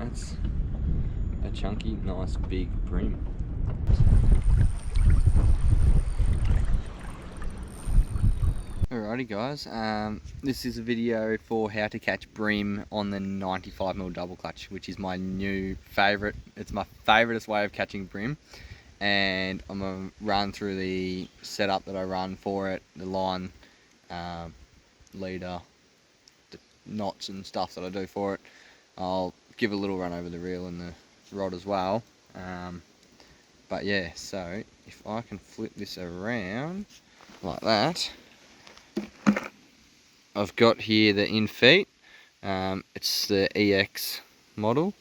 that's a chunky, nice, big bream. Alrighty guys, this is a video for how to catch bream on the 95mm double clutch, which is my new favourite. It's my favouriteest way of catching bream, and I'm going to run through the setup that I run for it, the line, leader, the knots and stuff that I do for it. I'll give a little run over the reel and the rod as well. But yeah, so if I can flip this around like that, I've got here the in feet. It's the EX model,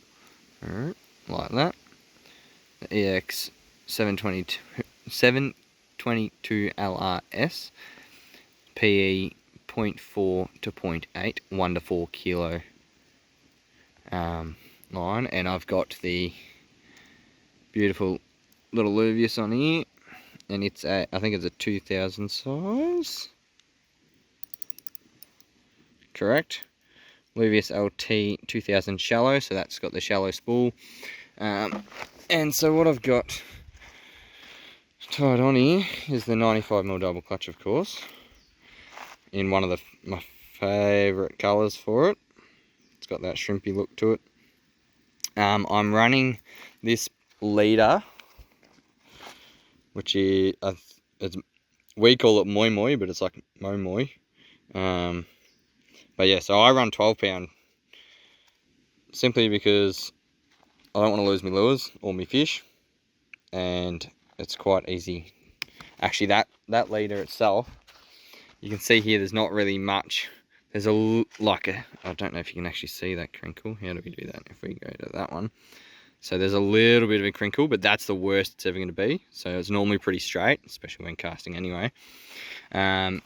alright, like that. The EX 722 LRS, PE 0.4 to 0.8, 1 to 4 kilo line, and I've got the beautiful little Luvius on here, and it's I think it's a 2000 size. Correct. Luvius LT 2000 shallow, so that's got the shallow spool. And so what I've got tied on here is the 95mm double clutch, of course, in one of my favourite colours for it. It's got that shrimpy look to it. I'm running this leader, which is, we call it moi moi, but it's like moi moi. But yeah, so I run 12 pound simply because I don't want to lose my lures or my fish, and it's quite easy. Actually, that leader itself, you can see here there's not really much. There's I don't know if you can actually see that crinkle. How do we do that if we go to that one? So there's a little bit of a crinkle, but that's the worst it's ever going to be. So it's normally pretty straight, especially when casting anyway.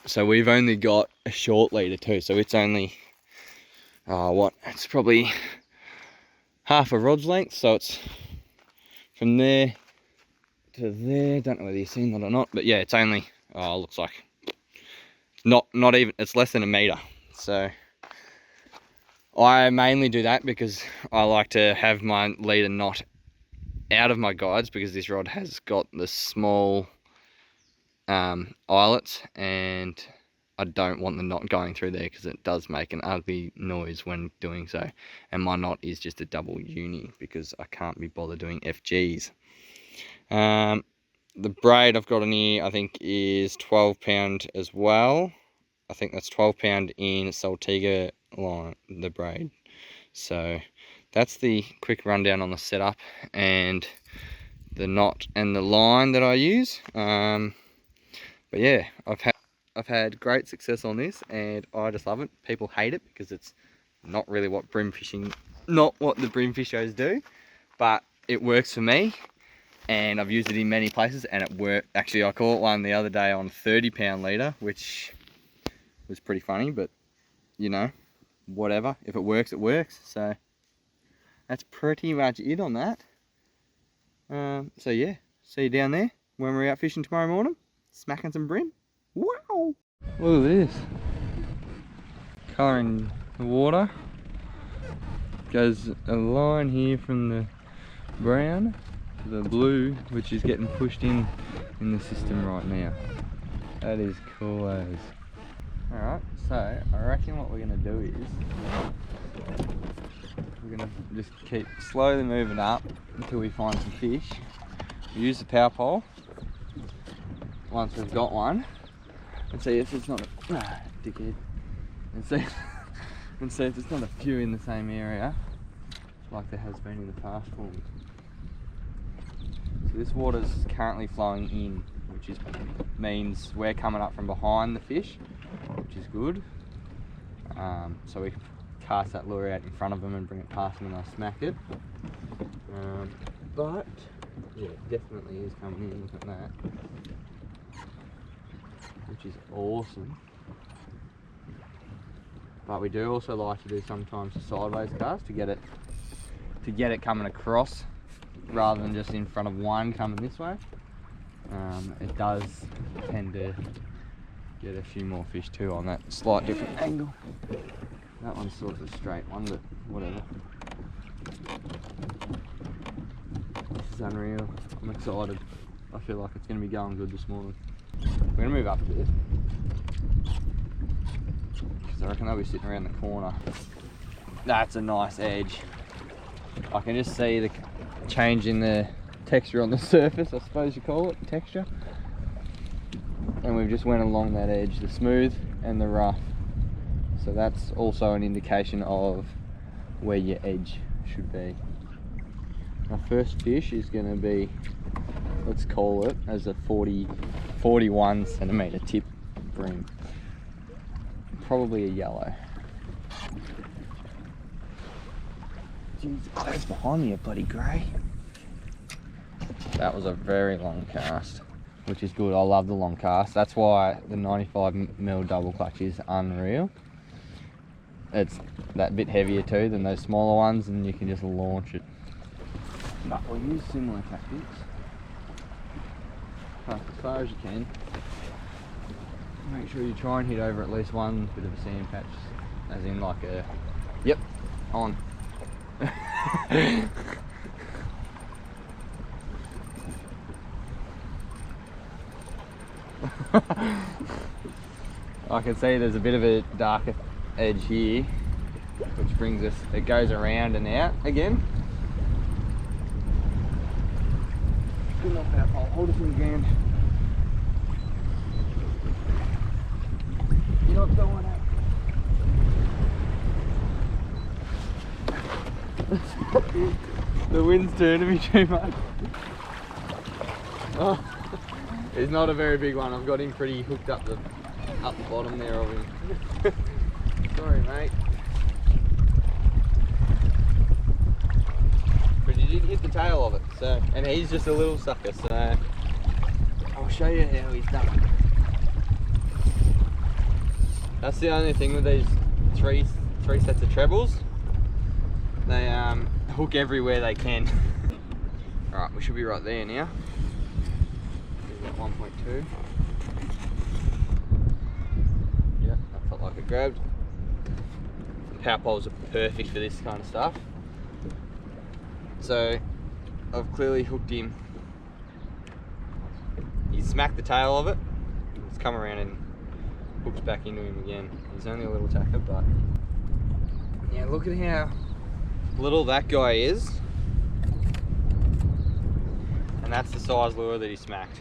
So we've only got a short leader too, so it's only it's probably half a rod's length, so it's from there to there. Don't know whether you've seen that or not, but yeah, it's only looks like not even, it's less than a meter. So I mainly do that because I like to have my leader not out of my guides, because this rod has got the small eyelets, and I don't want the knot going through there because it does make an ugly noise when doing so. And my knot is just a double uni because I can't be bothered doing FGs. The braid I've got in here I think is 12 pound as well. I think that's 12 pound in Saltiga line, the braid. So that's the quick rundown on the setup and the knot and the line that I use. But yeah, I've had great success on this, and I just love it. People hate it because it's not really what bream fishing, not what the bream fishers do, but it works for me, and I've used it in many places, and it worked. Actually, I caught one the other day on 30 pound leader, which was pretty funny, but you know, whatever. If it works, it works. So that's pretty much it on that. So yeah, see you down there when we're out fishing tomorrow morning, smacking some bream. Wow! Look at this. Colouring the water. Goes a line here from the brown to the blue, which is getting pushed in the system right now. That is cool as. Alright, so I reckon what we're going to do is we're going to just keep slowly moving up until we find some fish. We use the power pole once we've got one, and see if it's not a dickhead, and see if it's not a few in the same area like there has been in the past for me. So this water's currently flowing in, which means we're coming up from behind the fish, which is good. So we can cast that lure out in front of them and bring it past them and they'll smack it. But yeah, it definitely is coming in. Look at that, which is awesome. But we do also like to do sometimes a sideways cast to get it coming across rather than just in front of one coming this way. It does tend to get a few more fish too on that slight different angle. That one's sort of a straight one, but whatever. unreal. I'm excited. I feel like it's going to be going good this morning. We're going to move up a bit, because I reckon they'll be sitting around the corner. That's a nice edge. I can just see the change in the texture on the surface, I suppose you call it, texture. And we've just went along that edge, the smooth and the rough. So that's also an indication of where your edge should be. Our first fish is going to be, let's call it, as a 41 centimetre tip bream. Probably a yellow. Jeez, that's behind me, a bloody grey. That was a very long cast, which is good. I love the long cast. That's why the 95mm double clutch is unreal. It's that bit heavier too than those smaller ones, and you can just launch it. But we'll use similar tactics. As far as you can. Make sure you try and hit over at least one bit of a sand patch, as in like a, yep, on. I can see there's a bit of a darker edge here, which brings us, it goes around and out again. Good enough out, I'll hold it in again. You're not going out. The wind's turning me too much. Oh, it's not a very big one. I've got him pretty hooked up the bottom there of him. Sorry, mate. But you did hit the tail of it, so, and he's just a little sucker, so I'll show you how he's done. That's the only thing with these three sets of trebles. They hook everywhere they can. Alright, we should be right there now. We've got 1.2. Yeah, that felt like it grabbed. The power poles are perfect for this kind of stuff. So I've clearly hooked him. He's smacked the tail of it. It's come around and hooks back into him again. He's only a little tacker, but yeah, look at how little that guy is. And that's the size lure that he smacked.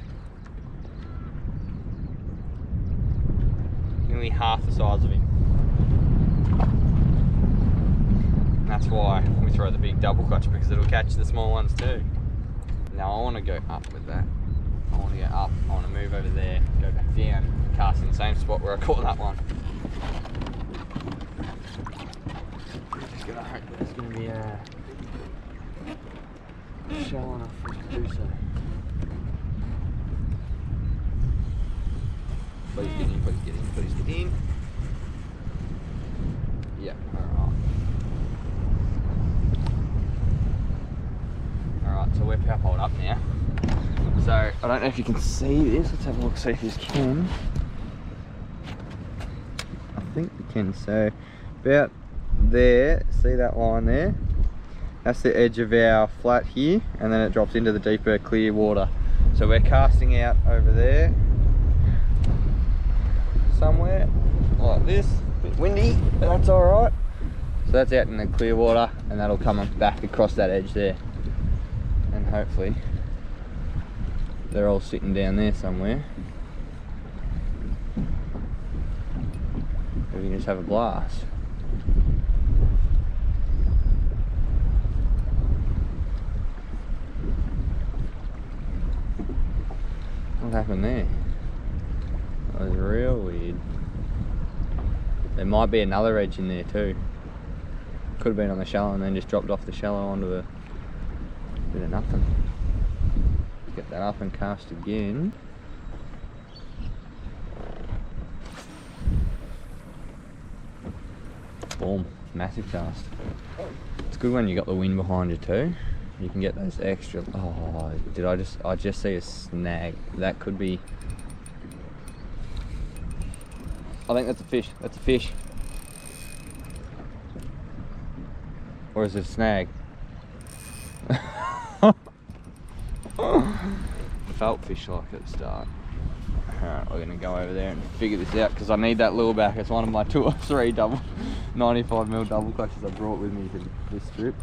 Nearly half the size of him. And that's why we throw the big double clutch, because it'll catch the small ones too. Now I want to go up with that. I want to go up, I want to move over there, go back down, cast in the same spot where I caught that one. I'm just going to hope that it's going to be shallow enough for us to do so. Please get in, please get in, please get in. Yeah, alright. Alright, so we're power poled up now. So, I don't know if you can see this. Let's have a look, see if you can. I think you can. So, about there, see that line there? That's the edge of our flat here, and then it drops into the deeper clear water. So we're casting out over there, somewhere, like this. A bit windy, but that's alright. So that's out in the clear water, and that'll come back across that edge there. And hopefully, they're all sitting down there somewhere. We can just have a blast. What happened there? That was real weird. There might be another edge in there too. Could have been on the shallow and then just dropped off the shallow onto the bit of nothing. Get that up and cast again. Boom, massive cast. It's good when you got the wind behind you too. You can get those extra. Oh, I just see a snag. That could be. I think that's a fish. That's a fish. Or is it a snag? felt fish like at the start. Alright, we're gonna go over there and figure this out because I need that lure back. It's one of my 2 or 3 95mm double clutches I brought with me to this trip.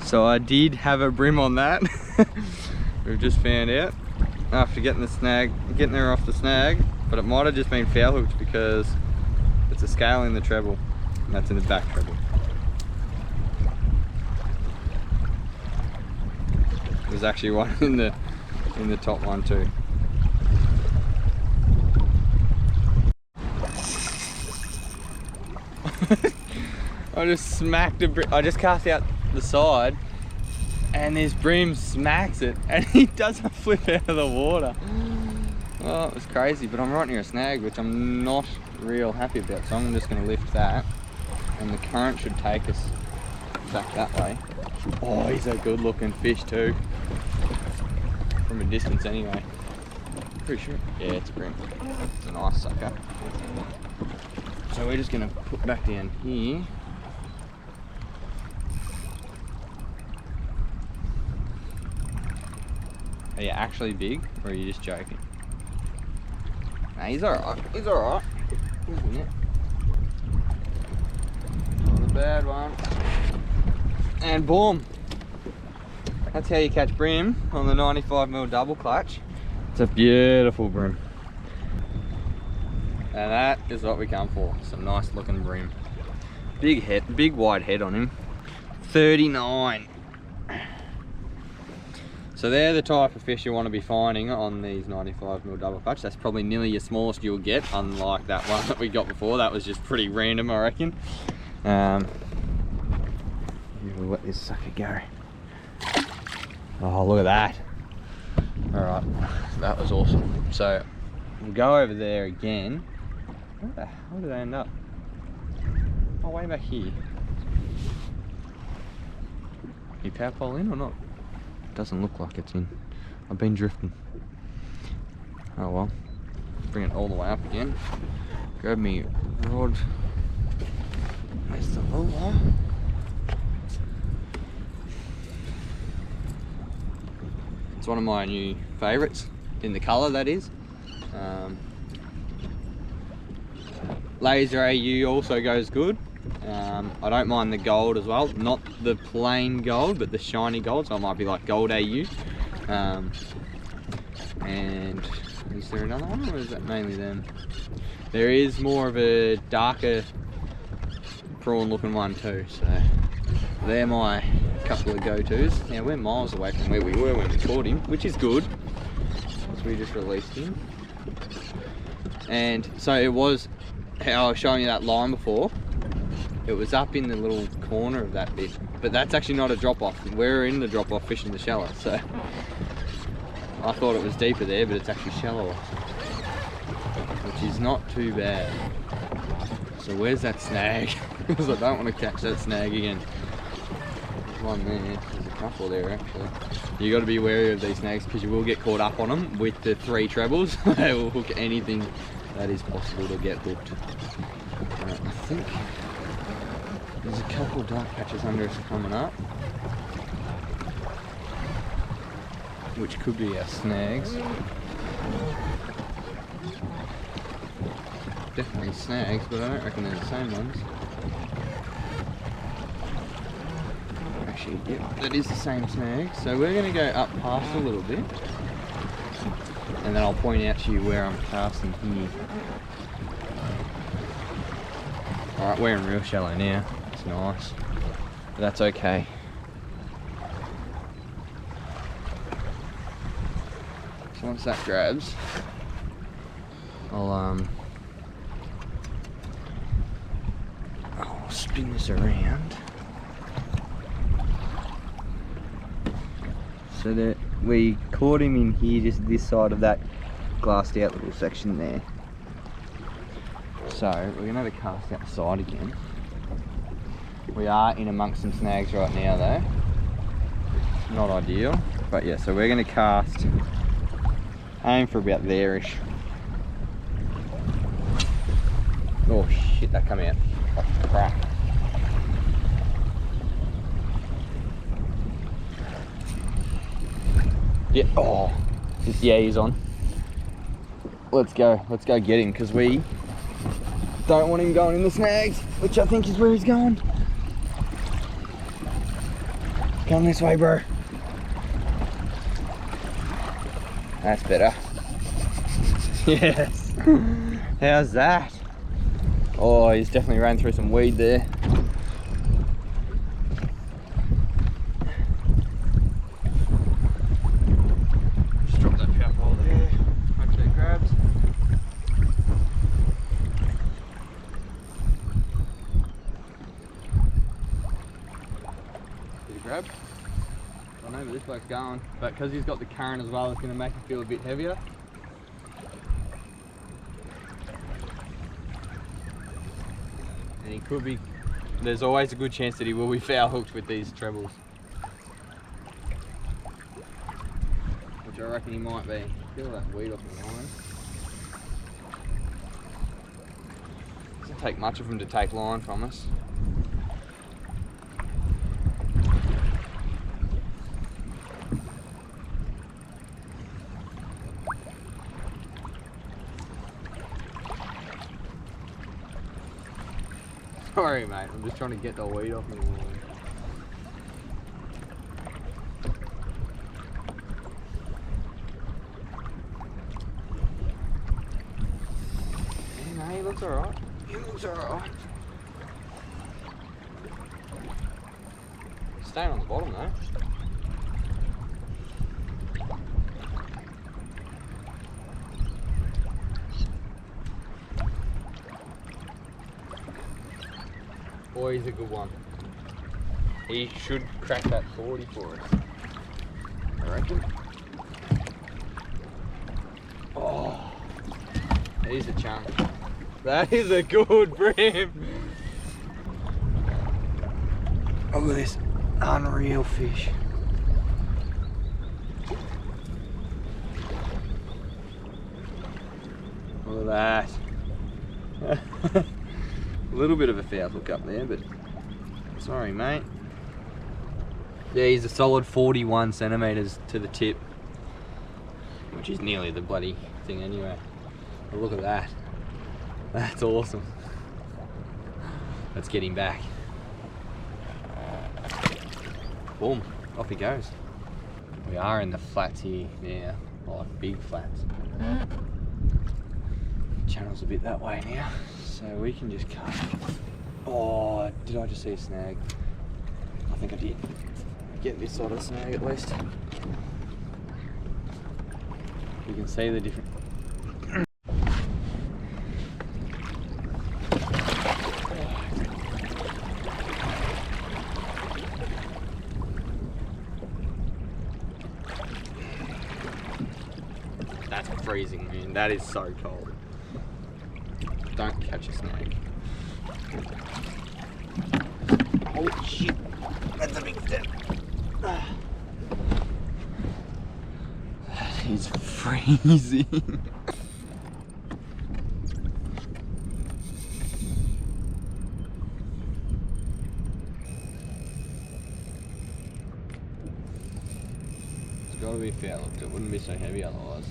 So I did have a brim on that. We've just found out after getting her off the snag, but it might have just been foul hooked because it's a scale in the treble, and that's in the back treble. There's actually one in the top one too. I just smacked I just cast out the side and this bream smacks it and he doesn't flip out of the water. Oh, it was crazy, but I'm right near a snag, which I'm not real happy about, so I'm just going to lift that and the current should take us back that way. Oh, he's a good looking fish too, from a distance anyway. Pretty sure, yeah, it's a bream. It's a nice sucker. So we're just going to put back down here. Are you actually big, or are you just joking? Nah, he's alright. He's alright. Isn't it? Not a bad one. And boom. That's how you catch bream on the 95mm double clutch. It's a beautiful bream. And that is what we come for. Some nice looking bream. Big head, big wide head on him. 39. So they're the type of fish you want to be finding on these 95mm double clutch. That's probably nearly your smallest you'll get, unlike that one that we got before. That was just pretty random, I reckon. We'll let this sucker go. Oh, look at that. Alright, that was awesome. So we'll go over there again. Where the hell did I end up? Oh, way back here. You power pole in or not? Doesn't look like it's in. I've been drifting. Oh well. Bring it all the way up again. Grab me rod. There's the lure. It's one of my new favourites, in the colour that is. Laser AU also goes good. I don't mind the gold as well, not the plain gold but the shiny gold, so it might be like gold AU. And is there another one, or is that mainly them? There is more of a darker prawn looking one too, so they're my couple of go-tos. Now we're miles away from where we were when we caught him, which is good because we just released him. And so it was how I was showing you that line before. It was up in the little corner of that bit, but that's actually not a drop-off. We're in the drop-off fishing the shallow, so I thought it was deeper there, but it's actually shallower, which is not too bad. So where's that snag? Because I don't want to catch that snag again. There's one there. There's a couple there actually. You got to be wary of these snags because you will get caught up on them with the 3 trebles. They will hook anything that is possible to get hooked. I think there's a couple dark patches under us coming up, which could be our snags. Definitely snags, but I don't reckon they're the same ones. Actually, yep, that is the same snag. So we're going to go up past a little bit, and then I'll point out to you where I'm casting here. Alright, we're in real shallow now. It's nice, but that's okay. So once that grabs, I'll spin this around so that we caught him in here, just this side of that glassed out little section there. So we're going to have a cast out the side again. We are in amongst some snags right now though. Not ideal, but yeah, so we're going to cast, aim for about there-ish. Oh shit, that come out like crap. Yeah, oh, Yeah, he's on. Let's go get him, because we don't want him going in the snags, which I think is where he's going. Come this way, bro. That's better. Yes. How's that? Oh, he's definitely ran through some weed there. Just drop that power pole there. Hopefully it grabs. Did it grab? I know where this bloke's going, but because he's got the current as well, it's going to make him feel a bit heavier. And he could be, there's always a good chance that he will be foul hooked with these trebles. Which I reckon he might be. Feel that weed off the line. Doesn't take much of him to take line from us. Sorry mate, I'm just trying to get the weed off my line. Yeah, no, he looks alright. He looks alright. Staying on the bottom though. Boy, he's a good one. He should crack that 40 for us, I reckon. Oh, he's a chunk. That is a good brim. Look at this unreal fish. Look at that. A little bit of a foul hook up there, but sorry mate. Yeah, he's a solid 41 centimetres to the tip, which is nearly the bloody thing anyway. But look at that. That's awesome. Let's get him back. Boom, off he goes. We are in the flats here now, like big flats. Channel's a bit that way now. So we can just cut. Oh, did I just see a snag? I think I did. Get this sort of snag at least. You can see the different. That's freezing, man. That is so cold. Don't catch a snake. Oh shit, that's a big step. That is freezing. It's got to be foul hooked, it wouldn't be so heavy otherwise.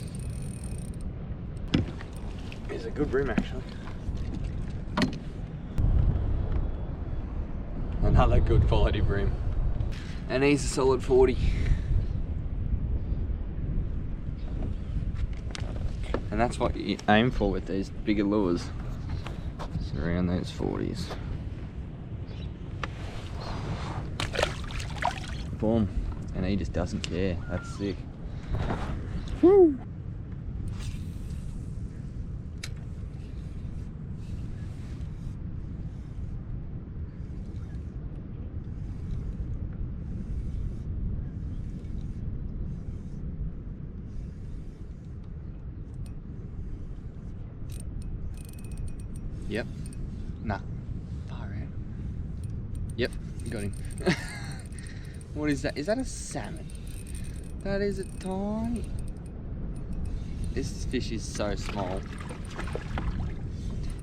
It's a good bream actually. Another good quality bream. And he's a solid 40. And that's what you aim for with these bigger lures. It's around those 40s. Boom. And he just doesn't care. That's sick. Woo! Yep. Nah. Far out. Yep, got him. What is that? Is that a salmon? That is a tiny. This fish is so small.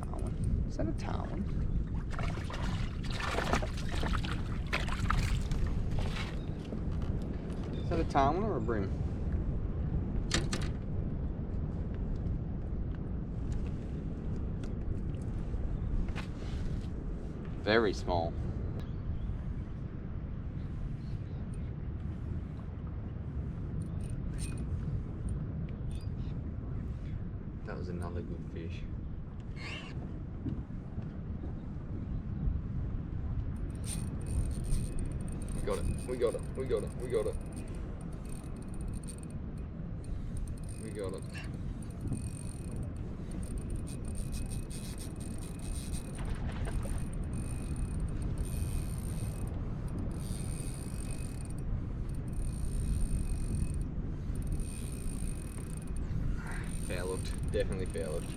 Tarwin. Is that a tarwin? Is that a tarwin or a bream? Very small. That was another good fish. We got it, we got it, we got it, we got it. We got it. Foul hooked, definitely foul hooked.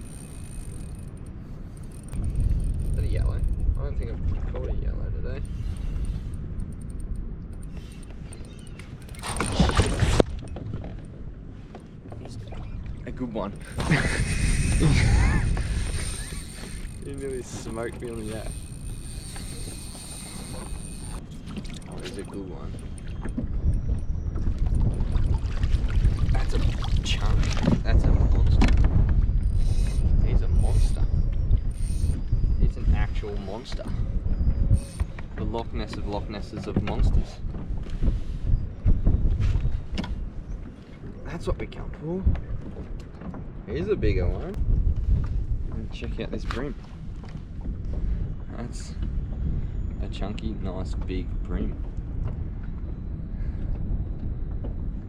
Is that a yellow? I don't think I've caught a yellow today. A good one. He nearly smoked me on the yak. Oh, he's a good one. That's a chunk. That's a monster. He's a monster. He's an actual monster. The Loch Ness of Loch Nesses of monsters. That's what we come for. Here's a bigger one. And check out this bream. That's a chunky, nice, big bream.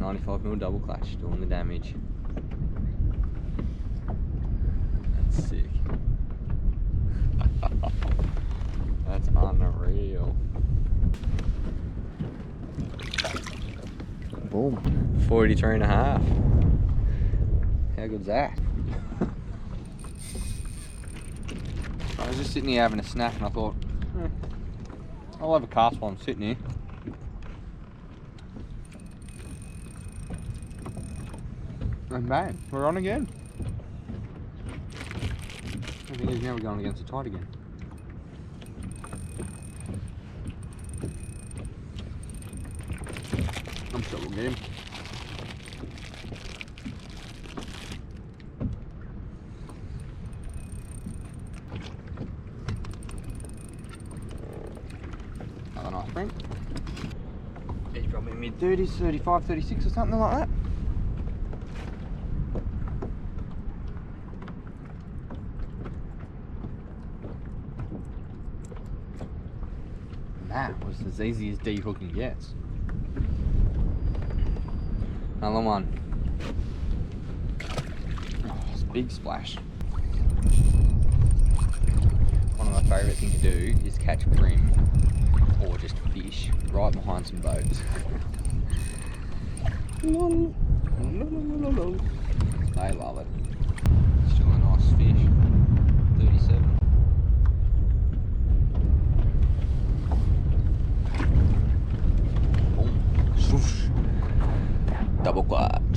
95mm double clutch, doing the damage. That's sick. That's unreal. Boom. 43.5. How good's that? I was just sitting here having a snack and I thought, I'll have a cast while I'm sitting here. And bang, we're on again. The thing is, now we're going against the tide again. I'm sure we'll get him. Another nice bream. He's probably mid-30s, 35, 36 or something like that. That was as easy as de-hooking gets. Another one. Oh, it's a big splash. One of my favourite things to do is catch bream or just fish right behind some boats. Lol. Lol. They love it. Still a nice fish. 37. Double clutch.